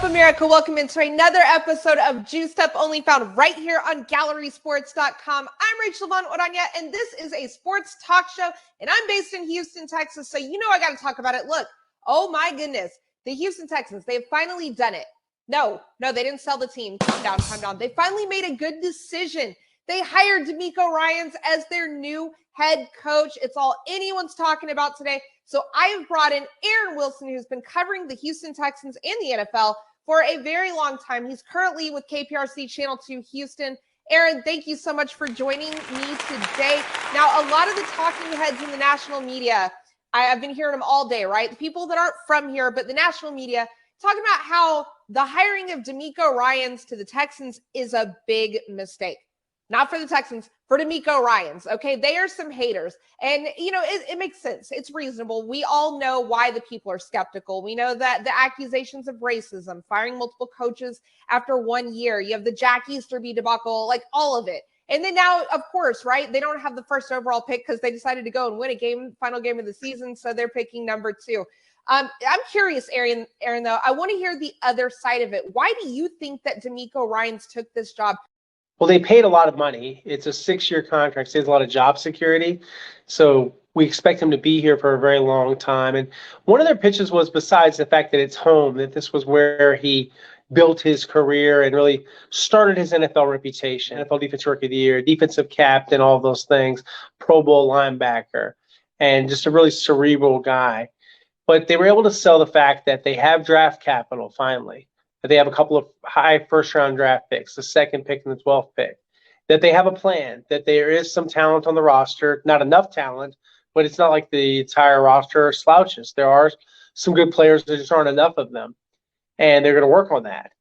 America? Welcome into another episode of Juiced Up, only found right here on GallerySports.com. I'm Rachel Von Orania, and this is a sports talk show, and I'm based in Houston, Texas, so you know I got to talk about it. Look, oh my goodness, the Houston Texans, they've finally done it. No, they didn't sell the team. Calm down. They finally made a good decision. They hired Demeco Ryans as their new head coach. It's all anyone's talking about today. So I have brought in Aaron Wilson, who's been covering the Houston Texans and the NFL for a very long time. He's currently with KPRC Channel 2 Houston. Aaron, thank you so much for joining me today. Now, a lot of the talking heads in the national media, I've been hearing them all day, right? The people that aren't from here, but the national media, talking about how the hiring of Demeco Ryans to the Texans is a big mistake. Not for the Texans, for Demeco Ryans, okay? They are some haters. And, you know, it makes sense. It's reasonable. We all know why the people are skeptical. We know that the accusations of racism, firing multiple coaches after 1 year, you have the Jack Easterby debacle, like all of it. And then now, of course, right, they don't have the first overall pick because they decided to go and win a game, final game of the season, so they're picking number 2. I'm curious, Aaron, though. I want to hear the other side of it. Why do you think that Demeco Ryans took this job? Well, they paid a lot of money. It's a 6-year contract. So there's a lot of job security. So we expect him to be here for a very long time. And one of their pitches was, besides the fact that it's home, that this was where he built his career and really started his NFL reputation. NFL Defensive Rookie of the Year, defensive captain, all those things, Pro Bowl linebacker, and just a really cerebral guy. But they were able to sell the fact that they have draft capital finally. That they have a couple of high first-round draft picks, the second pick and the 12th pick, that they have a plan, that there is some talent on the roster, not enough talent, but it's not like the entire roster are slouches. There are some good players, there just aren't enough of them, and they're going to work on that.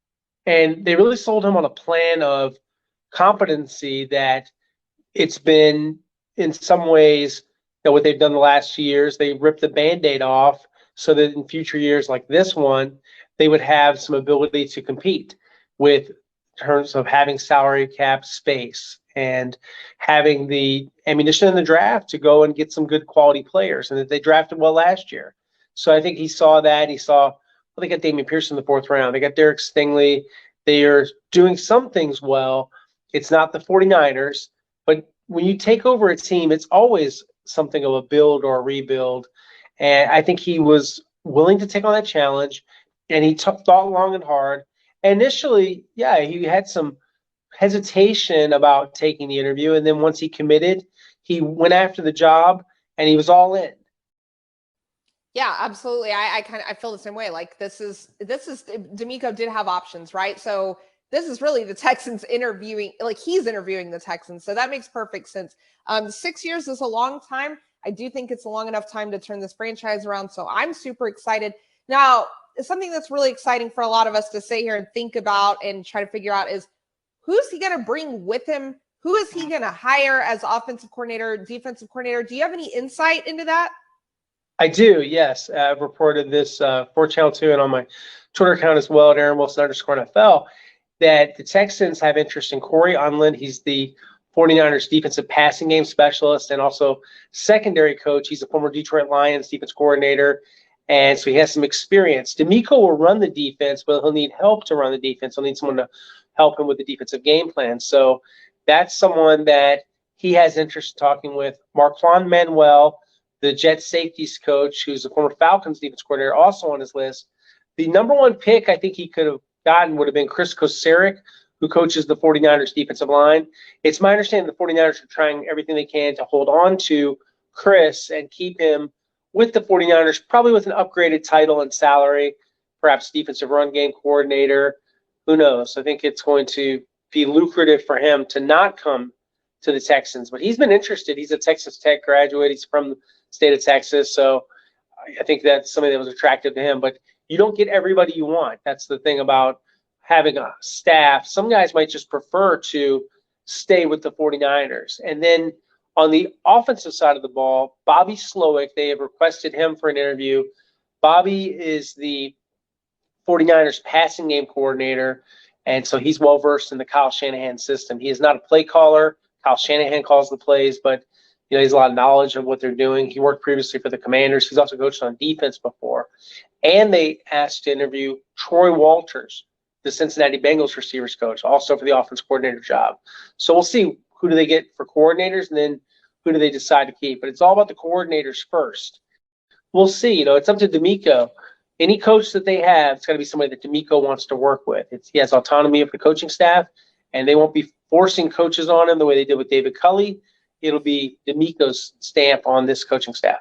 And they really sold him on a plan of competency that it's been, in some ways, that what they've done the last few years, they ripped the Band-Aid off so that in future years like this one, they would have some ability to compete with terms of having salary cap space and having the ammunition in the draft to go and get some good quality players, and that they drafted well last year. So I think he saw that. He saw, well, they got Damian Pierce in the 4th round. They got Derek Stingley. They are doing some things well. It's not the 49ers, but when you take over a team, it's always something of a build or a rebuild. And I think he was willing to take on that challenge. And he thought long and hard. Initially, yeah, he had some hesitation about taking the interview. And then once he committed, he went after the job and he was all in. Yeah, absolutely. I feel the same way. Like this is Demeco did have options, right? So this is really the Texans interviewing, like he's interviewing the Texans. So that makes perfect sense. 6 years is a long time. I do think it's a long enough time to turn this franchise around. So I'm super excited. Now, something that's really exciting for a lot of us to sit here and think about and try to figure out is who's he going to bring with him? Who is he going to hire as offensive coordinator, defensive coordinator? Do you have any insight into that? I do, yes. I've reported this for Channel 2 and on my Twitter account as well at @AaronWilson_NFL, that the Texans have interest in Corey Unlin. He's the 49ers defensive passing game specialist and also secondary coach. He's a former Detroit Lions defense coordinator. And so he has some experience. Demeco will run the defense, but he'll need help to run the defense. He'll need someone to help him with the defensive game plan. So that's someone that he has interest in talking with. Marquand Manuel, the Jets safeties coach, who's a former Falcons defense coordinator, also on his list. The number 1 pick I think he could have gotten would have been Chris Kocurek, who coaches the 49ers defensive line. It's my understanding the 49ers are trying everything they can to hold on to Chris and keep him with the 49ers, probably with an upgraded title and salary, perhaps defensive run game coordinator. Who knows? I think it's going to be lucrative for him to not come to the Texans. But he's been interested. He's a Texas Tech graduate. He's from the state of Texas. So I think that's something that was attractive to him. But you don't get everybody you want. That's the thing about having a staff. Some guys might just prefer to stay with the 49ers. And then on the offensive side of the ball, Bobby Slowick, they have requested him for an interview. Bobby is the 49ers passing game coordinator, and so he's well-versed in the Kyle Shanahan system. He is not a play caller. Kyle Shanahan calls the plays, but he has a lot of knowledge of what they're doing. He worked previously for the Commanders. He's also coached on defense before. And they asked to interview Troy Walters, the Cincinnati Bengals receivers coach, also for the offense coordinator job. So we'll see who do they get for coordinators, and then who do they decide to keep. But it's all about the coordinators first. We'll see. It's up to Demeco. Any coach that they have, it's got to be somebody that Demeco wants to work with. He has autonomy of the coaching staff, and they won't be forcing coaches on him the way they did with David Culley. It'll be Demeco's stamp on this coaching staff.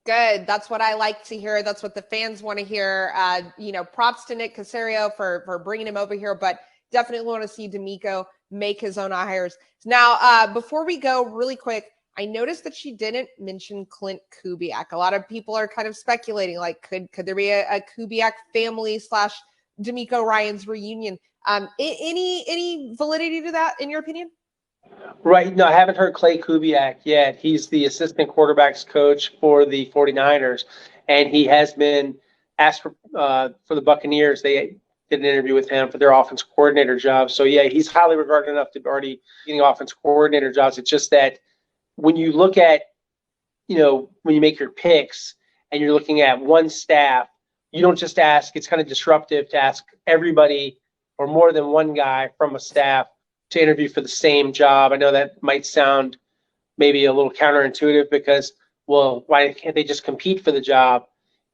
Good. That's what I like to hear. That's what the fans want to hear. Props to Nick Caserio for bringing him over here, but definitely want to see Demeco make his own hires. Now, before we go, really quick, I noticed that she didn't mention Clint Kubiak. A lot of people are kind of speculating, like, could there be a Kubiak family / Demeco Ryans reunion? Any validity to that, in your opinion? Right. No, I haven't heard Clay Kubiak yet. He's the assistant quarterbacks coach for the 49ers, and he has been asked for the Buccaneers. They did an interview with him for their offense coordinator job. So, yeah, he's highly regarded enough to be already getting offense coordinator jobs. It's just that when you look at, when you make your picks and you're looking at one staff, you don't just ask. It's kind of disruptive to ask everybody or more than one guy from a staff to interview for the same job. I know that might sound maybe a little counterintuitive because, well, why can't they just compete for the job?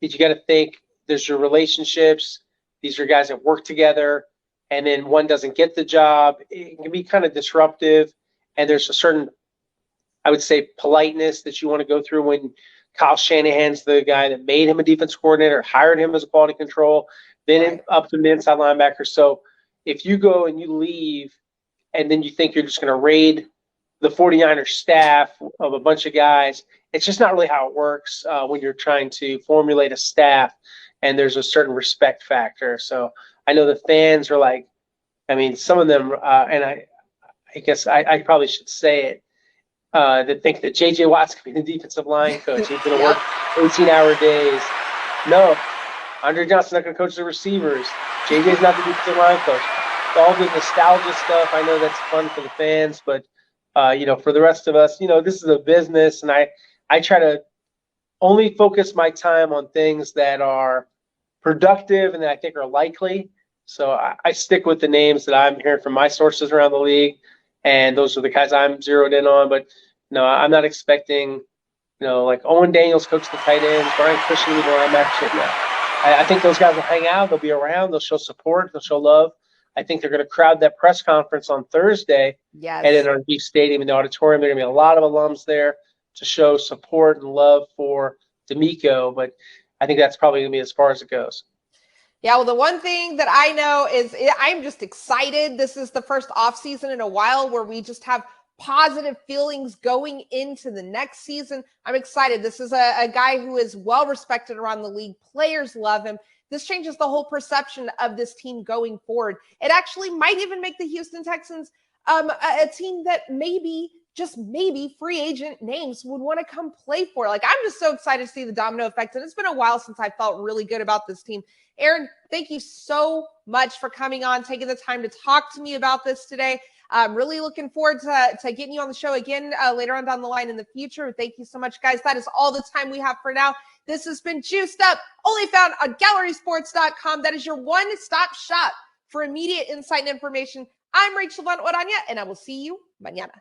But you got to think there's your relationships. These are guys that work together, and then one doesn't get the job. It can be kind of disruptive, and there's a certain, I would say, politeness that you want to go through when Kyle Shanahan's the guy that made him a defense coordinator, hired him as a quality control, then up to the inside linebacker. So if you go and you leave and then you think you're just going to raid the 49ers staff of a bunch of guys, it's just not really how it works when you're trying to formulate a staff, and there's a certain respect factor. So I know the fans are like, some of them, and I guess I probably should say it, that think that J.J. Watt's going to be the defensive line coach. He's going to work 18-hour days. No, Andre Johnson's not going to coach the receivers. J.J.'s not the defensive line coach. All the nostalgia stuff, I know that's fun for the fans, but for the rest of us, this is a business, and I try to only focus my time on things that are productive and that I think are likely. So I stick with the names that I'm hearing from my sources around the league, and those are the guys I'm zeroed in on. But no, I'm not expecting, like Owen Daniels coach the tight ends, Brian Cushing anymore. I think those guys will hang out. They'll be around. They'll show support. They'll show love. I think they're going to crowd that press conference on Thursday at NRG Stadium in the auditorium. There are going to be a lot of alums there to show support and love for Demeco, but I think that's probably going to be as far as it goes. Yeah, well, the one thing that I know is I'm just excited. This is the first offseason in a while where we just have positive feelings going into the next season. I'm excited. This is a guy who is well respected around the league. Players love him. This changes the whole perception of this team going forward. It actually might even make the Houston Texans a team that maybe, just maybe, free agent names would want to come play for. Like, I'm just so excited to see the domino effect. And it's been a while since I felt really good about this team. Aaron, thank you so much for coming on, taking the time to talk to me about this today. I'm really looking forward to getting you on the show again later on down the line in the future. Thank you so much, guys. That is all the time we have for now. This has been Juiced Up, only found on gallerysports.com. That is your one-stop shop for immediate insight and information. I'm Rachel Von Orania, and I will see you mañana.